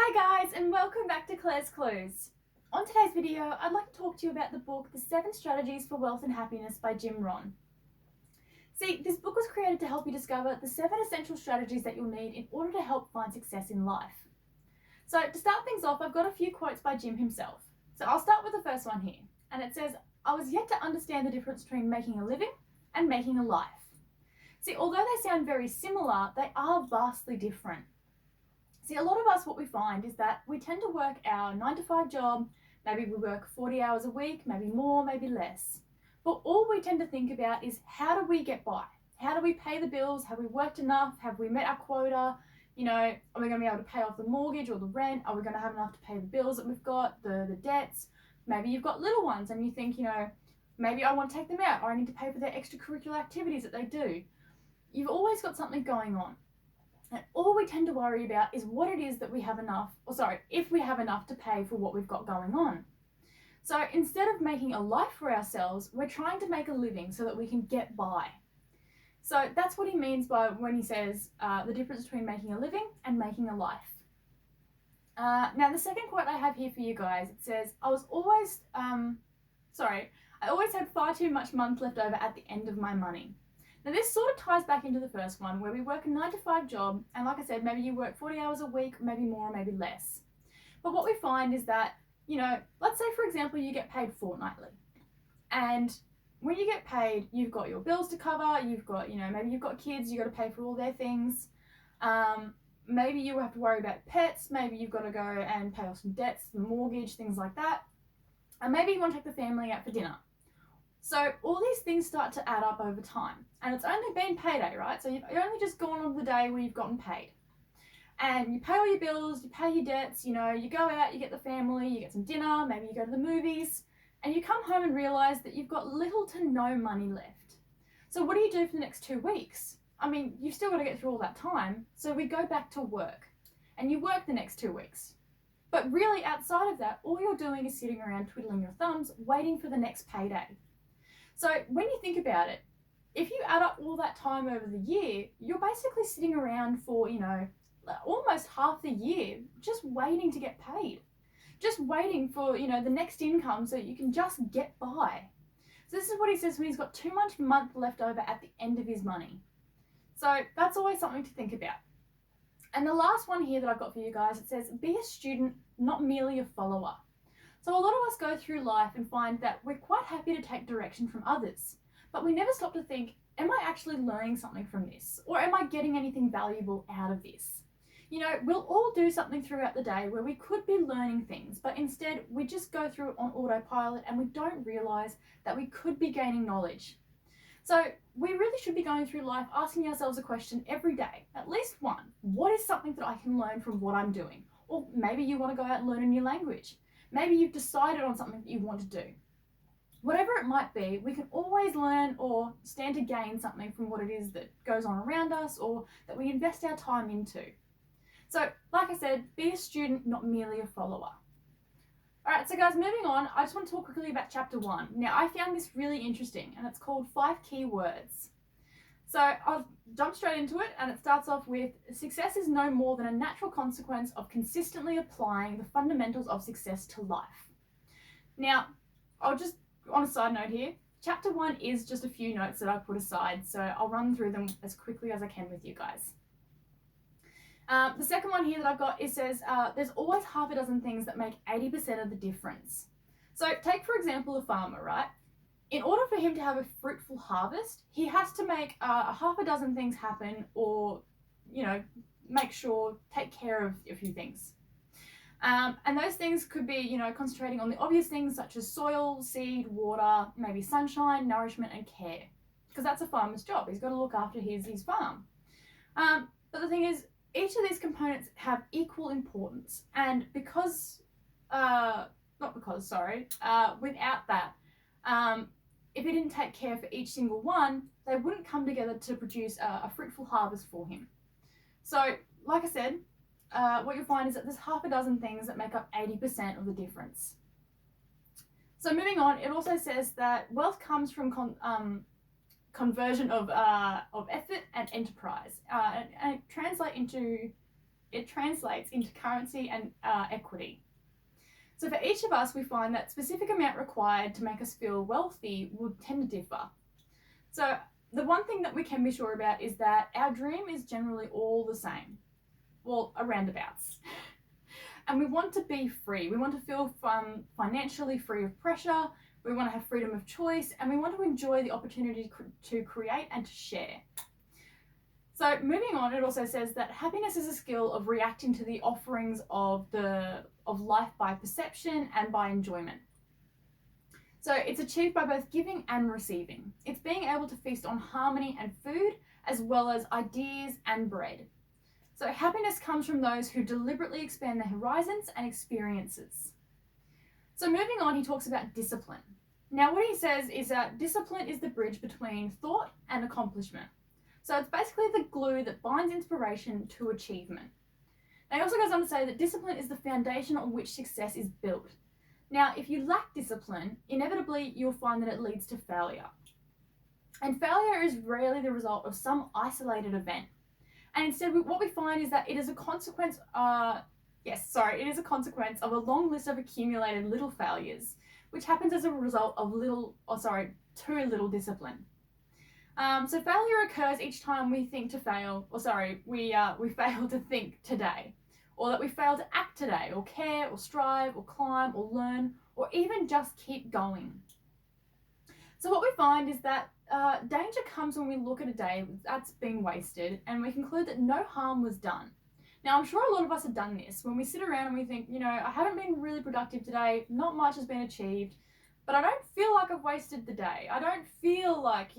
Hi guys, and welcome back to Claire's Clues. On today's video, I'd like to talk to you about the book The 7 Strategies for Wealth and Happiness by Jim Rohn. See, this book was created to help you discover the 7 essential strategies that you'll need in order to help find success in life. So to start things off, I've got a few quotes by Jim himself. So I'll start with the first one here, and it says, "I was yet to understand the difference between making a living and making a life." See, although they sound very similar, they are vastly different. See, a lot of us, what we find is that we tend to work our 9 to 5 job, maybe we work 40 hours a week, maybe more, maybe less. But all we tend to think about is how do we get by? How do we pay the bills? Have we worked enough? Have we met our quota? Are we going to be able to pay off the mortgage or the rent? Are we going to have enough to pay the bills that we've got, the debts? Maybe you've got little ones and you think, maybe I want to take them out or I need to pay for their extracurricular activities that they do. You've always got something going on. And all we tend to worry about is what it is that we have enough, if we have enough to pay for what we've got going on. So instead of making a life for ourselves, we're trying to make a living so that we can get by. So that's what he means by when he says the difference between making a living and making a life. Now the second quote I have here for you guys, it says, I always had far too much month left over at the end of my money. Now this sort of ties back into the first one where we work a 9 to 5 job, and like I said, maybe you work 40 hours a week, maybe more, maybe less. But what we find is that, let's say for example, you get paid fortnightly. And when you get paid, you've got your bills to cover, you've got, maybe you've got kids, you've got to pay for all their things. Maybe you have to worry about pets, maybe you've got to go and pay off some debts, the mortgage, things like that. And maybe you want to take the family out for dinner. So all these things start to add up over time, and it's only been payday, right? So you've only just gone on the day where you've gotten paid, and you pay all your bills, you pay your debts, you go out, you get the family, you get some dinner, maybe you go to the movies, and you come home and realize that you've got little to no money left. So what do you do for the next 2 weeks? You've still got to get through all that time, so we go back to work, and you work the next 2 weeks. But really outside of that, all you're doing is sitting around twiddling your thumbs, waiting for the next payday. So when you think about it, if you add up all that time over the year, you're basically sitting around for, almost half the year just waiting to get paid. Just waiting for, the next income so you can just get by. So this is what he says when he's got too much month left over at the end of his money. So that's always something to think about. And the last one here that I've got for you guys, it says, be a student, not merely a follower. So a lot of us go through life and find that we're quite happy to take direction from others, but we never stop to think, am I actually learning something from this? Or am I getting anything valuable out of this? We'll all do something throughout the day where we could be learning things, but instead we just go through it on autopilot and we don't realize that we could be gaining knowledge. So we really should be going through life asking ourselves a question every day, at least one. What is something that I can learn from what I'm doing? Or maybe you want to go out and learn a new language. Maybe you've decided on something that you want to do. Whatever it might be, we can always learn or stand to gain something from what it is that goes on around us or that we invest our time into. So, like I said, be a student, not merely a follower. Alright, so guys, moving on, I just want to talk quickly about chapter 1. Now, I found this really interesting, and it's called 5 Key Words. So I'll jump straight into it, and it starts off with, success is no more than a natural consequence of consistently applying the fundamentals of success to life. Now, I'll just, on a side note here, chapter 1 is just a few notes that I've put aside, so I'll run through them as quickly as I can with you guys. The second one here that I've got, it says, there's always half a dozen things that make 80% of the difference. So take, for example, a farmer, right? In order for him to have a fruitful harvest, he has to make a half a dozen things happen or, take care of a few things. And those things could be, concentrating on the obvious things such as soil, seed, water, maybe sunshine, nourishment, and care. Because that's a farmer's job. He's got to look after his farm. But the thing is, each of these components have equal importance. And without that, if he didn't take care for each single one, they wouldn't come together to produce a fruitful harvest for him. So, like I said, what you'll find is that there's half a dozen things that make up 80% of the difference. So moving on, it also says that wealth comes from conversion of effort and enterprise. And it translates into it translates into currency and equity. So for each of us, we find that specific amount required to make us feel wealthy would tend to differ. So the one thing that we can be sure about is that our dream is generally all the same. Well, roundabouts. And we want to be free. We want to feel financially free of pressure. We want to have freedom of choice, and we want to enjoy the opportunity to create and to share. So moving on, it also says that happiness is a skill of reacting to the offerings of life by perception and by enjoyment. So it's achieved by both giving and receiving. It's being able to feast on harmony and food, as well as ideas and bread. So happiness comes from those who deliberately expand their horizons and experiences. So moving on, he talks about discipline. Now what he says is that discipline is the bridge between thought and accomplishment. So it's basically the glue that binds inspiration to achievement. Now he also goes on to say that discipline is the foundation on which success is built. Now if you lack discipline, inevitably you'll find that it leads to failure. And failure is rarely the result of some isolated event. And instead, what we find is that it is a consequence. It is a consequence of a long list of accumulated little failures, which happens as a result of too little discipline. So failure occurs each time we think to fail, we fail to think today, or that we fail to act today, or care, or strive, or climb, or learn, or even just keep going. So what we find is that danger comes when we look at a day that's been wasted and we conclude that no harm was done. Now, I'm sure a lot of us have done this when we sit around and we think, I haven't been really productive today, not much has been achieved, but I don't feel like I've wasted the day. I don't feel like,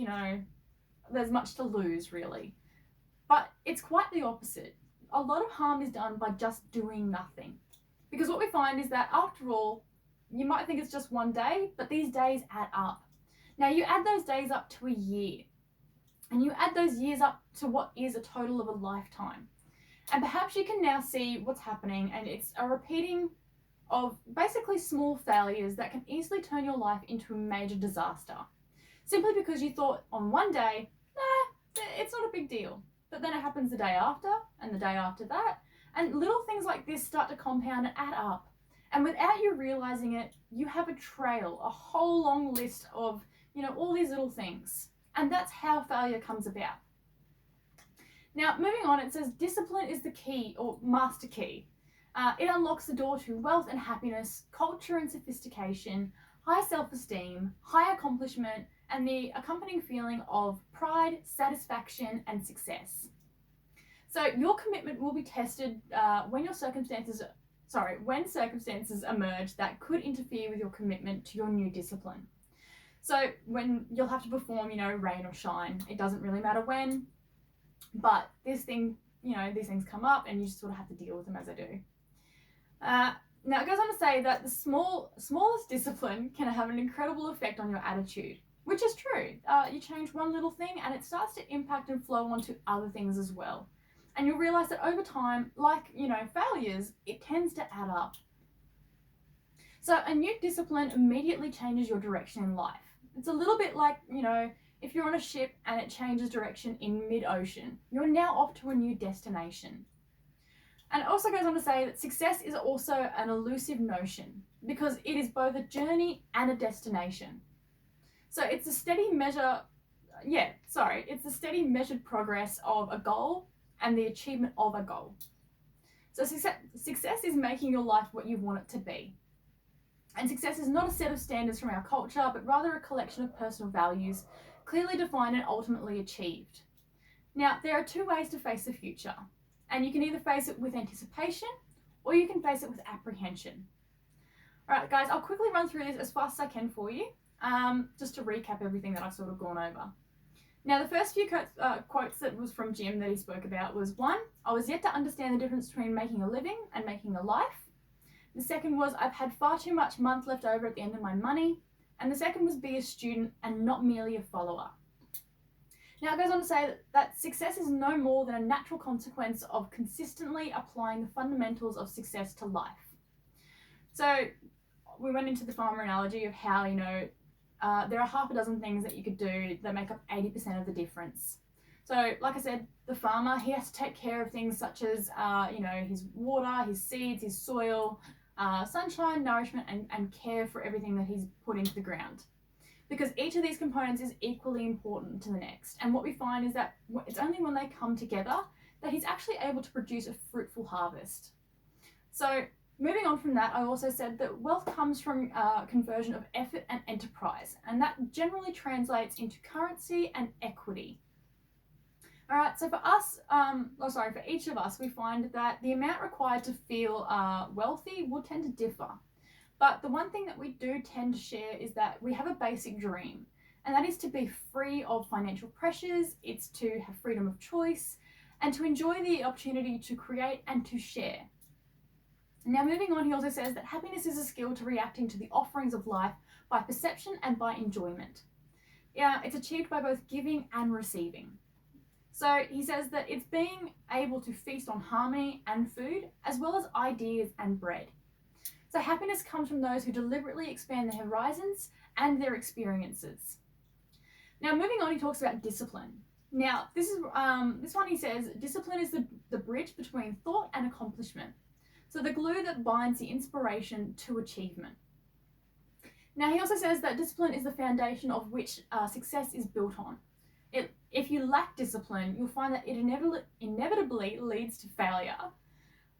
there's much to lose really. But it's quite the opposite. A lot of harm is done by just doing nothing. Because what we find is that after all, you might think it's just one day, but these days add up. Now you add those days up to a year, and you add those years up to what is a total of a lifetime. And perhaps you can now see what's happening, and it's a repeating of basically small failures that can easily turn your life into a major disaster. Simply because you thought on one day, it's not a big deal. But then it happens the day after, and the day after that, and little things like this start to compound and add up. And without you realizing it, you have a trail, a whole long list of all these little things. And that's how failure comes about. Now, moving on, it says discipline is the key, or master key. It unlocks the door to wealth and happiness, culture and sophistication, high self-esteem, high accomplishment, and the accompanying feeling of pride, satisfaction, and success. So your commitment will be tested when circumstances emerge that could interfere with your commitment to your new discipline. So when you'll have to perform, rain or shine, it doesn't really matter when, but these things come up and you just sort of have to deal with them as they do. Now it goes on to say that the smallest discipline can have an incredible effect on your attitude, which is true. You change one little thing and it starts to impact and flow onto other things as well. And you'll realize that over time, like, failures, it tends to add up. So a new discipline immediately changes your direction in life. It's a little bit like, if you're on a ship and it changes direction in mid-ocean, you're now off to a new destination. And it also goes on to say that success is also an elusive notion because it is both a journey and a destination. So it's the steady measured progress of a goal and the achievement of a goal. So success is making your life what you want it to be. And success is not a set of standards from our culture, but rather a collection of personal values, clearly defined and ultimately achieved. Now, there are two ways to face the future, and you can either face it with anticipation, or you can face it with apprehension. All right, guys, I'll quickly run through this as fast as I can for you, just to recap everything that I've sort of gone over. Now, the first few quotes that was from Jim that he spoke about was 1, I was yet to understand the difference between making a living and making a life. The second was, I've had far too much month left over at the end of my money. And the second was, be a student and not merely a follower. Now it goes on to say that success is no more than a natural consequence of consistently applying the fundamentals of success to life. So we went into the farmer analogy of how, there are half a dozen things that you could do that make up 80% of the difference. So like I said, the farmer, he has to take care of things such as, his water, his seeds, his soil, sunshine, nourishment, and care for everything that he's put into the ground. Because each of these components is equally important to the next. And what we find is that it's only when they come together that he's actually able to produce a fruitful harvest. So moving on from that, I also said that wealth comes from conversion of effort and enterprise, and that generally translates into currency and equity. All right, so for us, for each of us, we find that the amount required to feel wealthy will tend to differ. But the one thing that we do tend to share is that we have a basic dream, and that is to be free of financial pressures, it's to have freedom of choice, and to enjoy the opportunity to create and to share. Now, moving on, he also says that happiness is a skill to reacting to the offerings of life by perception and by enjoyment. Yeah, it's achieved by both giving and receiving. So he says that it's being able to feast on harmony and food, as well as ideas and bread. So happiness comes from those who deliberately expand their horizons and their experiences. Now, moving on, he talks about discipline. Now, this one he says, discipline is the bridge between thought and accomplishment. So the glue that binds the inspiration to achievement. Now, he also says that discipline is the foundation of which success is built on. If you lack discipline, you'll find that it inevitably leads to failure.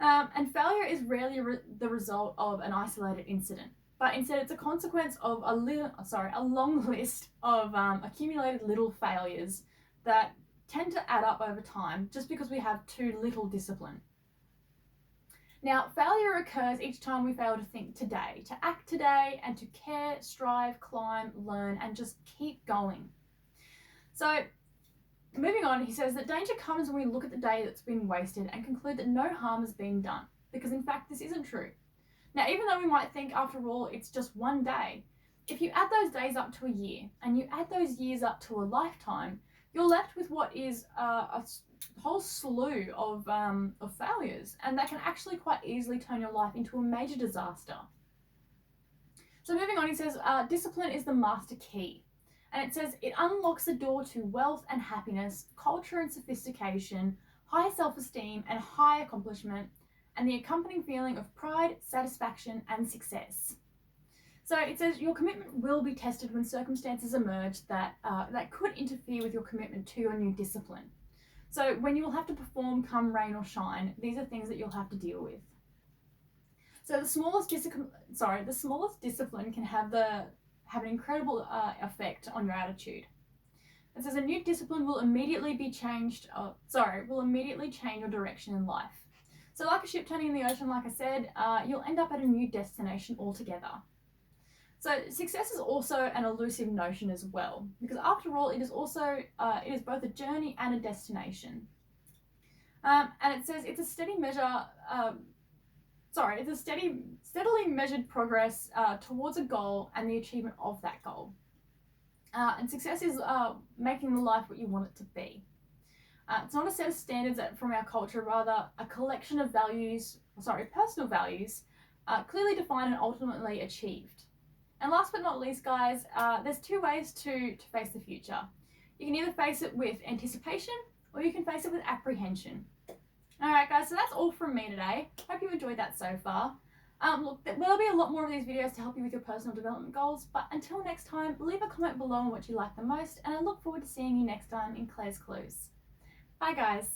And failure is rarely the result of an isolated incident, but instead it's a consequence of a long list of accumulated little failures that tend to add up over time just because we have too little discipline. Now, failure occurs each time we fail to think today, to act today, and to care, strive, climb, learn, and just keep going. So, moving on, he says that danger comes when we look at the day that's been wasted and conclude that no harm has been done, because in fact this isn't true. Now, even though we might think, after all, it's just one day, if you add those days up to a year, and you add those years up to a lifetime, you're left with what is a whole slew of failures, and that can actually quite easily turn your life into a major disaster. So moving on, he says, discipline is the master key. And it says it unlocks the door to wealth and happiness, culture and sophistication, high self-esteem and high accomplishment, and the accompanying feeling of pride, satisfaction, and success. So it says your commitment will be tested when circumstances emerge that could interfere with your commitment to your new discipline. So when you will have to perform come rain or shine, these are things that you'll have to deal with. So the smallest discipline can have an incredible effect on your attitude. It says a new discipline will immediately change your direction in life. So like a ship turning in the ocean, like I said, you'll end up at a new destination altogether. So success is also an elusive notion as well, because after all, it is both a journey and a destination. And it says it's a steadily measured progress towards a goal and the achievement of that goal. And success is making the life what you want it to be. It's not a set of standards from our culture, rather a collection of personal values, clearly defined and ultimately achieved. And last but not least, guys, there's two ways to face the future. You can either face it with anticipation or you can face it with apprehension. Alright guys, so that's all from me today. Hope you enjoyed that so far. Look, there'll be a lot more of these videos to help you with your personal development goals, but until next time, leave a comment below on what you like the most, and I look forward to seeing you next time in Claire's Clues. Bye guys.